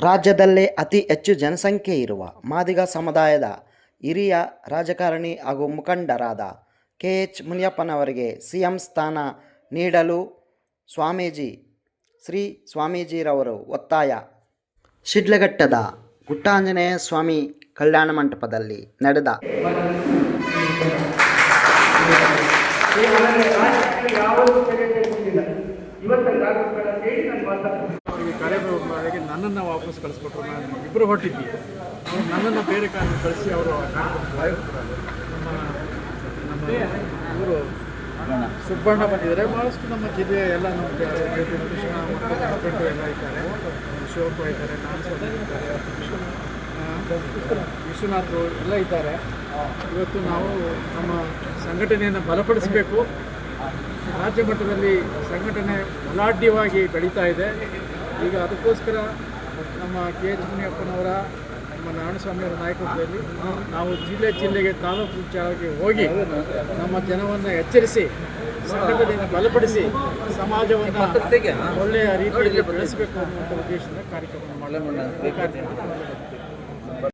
ರಾಜ್ಯದಲ್ಲೇ ಅತಿ ಹೆಚ್ಚು ಜನಸಂಖ್ಯೆ ಇರುವ ಮಾದಿಗ ಸಮುದಾಯದ ಹಿರಿಯ ರಾಜಕಾರಣಿ ಹಾಗೂ ಮುಖಂಡರಾದ ಕೆ.ಎಚ್. ಮುನಿಯಪ್ಪನವರಿಗೆ ಸಿಎಂ ಸ್ಥಾನ ನೀಡಲು ಶ್ರೀ ಸ್ವಾಮೀಜಿರವರು ಒತ್ತಾಯ. ಶಿಡ್ಲಘಟ್ಟದ ಗುಟ್ಟಾಂಜನೇಯ ಸ್ವಾಮಿ ಕಲ್ಯಾಣ ಮಂಟಪದಲ್ಲಿ ನಡೆದ ಕಾರ್ಯಕ್ರಮಕ್ಕೆ ನನ್ನನ್ನು ವಾಪಸ್ ಕಳಿಸ್ಕೊಟ್ರು. ನಾನು ಇಬ್ಬರು ಹೊರಟಿದ್ವಿ. ನನ್ನನ್ನು ಬೇರೆ ಕಾರಣ ಕಳಿಸಿ ಅವರು ನಮ್ಮ ಇವರು ಸುಬ್ಬಣ್ಣ ಬಂದಿದ್ದಾರೆ. ಭಾಳಷ್ಟು ನಮ್ಮ ಜಿಲ್ಲೆ ಎಲ್ಲ ನಮ್ಮ ಮಕ್ಕಳು ಎಲ್ಲ ಇದ್ದಾರೆ. ಶಿವಪ್ಪ ಇದ್ದಾರೆ, ನಾನು ಸ್ವಲ್ಪ ಇದ್ದಾರೆ, ವಿಶ್ವನಾಥರು ಎಲ್ಲ ಇದ್ದಾರೆ. ಇವತ್ತು ನಾವು ನಮ್ಮ ಸಂಘಟನೆಯನ್ನು ಬಲಪಡಿಸಬೇಕು. ರಾಜ್ಯ ಮಟ್ಟದಲ್ಲಿ ಸಂಘಟನೆ ಬಲಾಢ್ಯವಾಗಿ ಬೆಳೀತಾ ಇದೆ. ಈಗ ಅದಕ್ಕೋಸ್ಕರ ನಮ್ಮ ಕೆ.ಎಚ್. ಮುನಿಯಪ್ಪನವರ, ನಮ್ಮ ನಾರಾಯಣಸ್ವಾಮಿಯವರ ನಾಯಕತ್ವದಲ್ಲಿ ನಾವು ಜಿಲ್ಲೆಗೆ ತಾಲೂಕು ಜಾಗಕ್ಕೆ ಹೋಗಿ ನಮ್ಮ ಜನವನ್ನು ಎಚ್ಚರಿಸಿ ಸಂಘಟನೆಯನ್ನು ಬಲಪಡಿಸಿ ಸಮಾಜವನ್ನು ಒಳ್ಳೆಯ ರೀತಿಯಲ್ಲಿ ಬೆಳೆಸಬೇಕು ಅನ್ನುವಂಥ ಉದ್ದೇಶದಿಂದ ಕಾರ್ಯಕ್ರಮ ಮಾಡಲಾಗಿದೆ.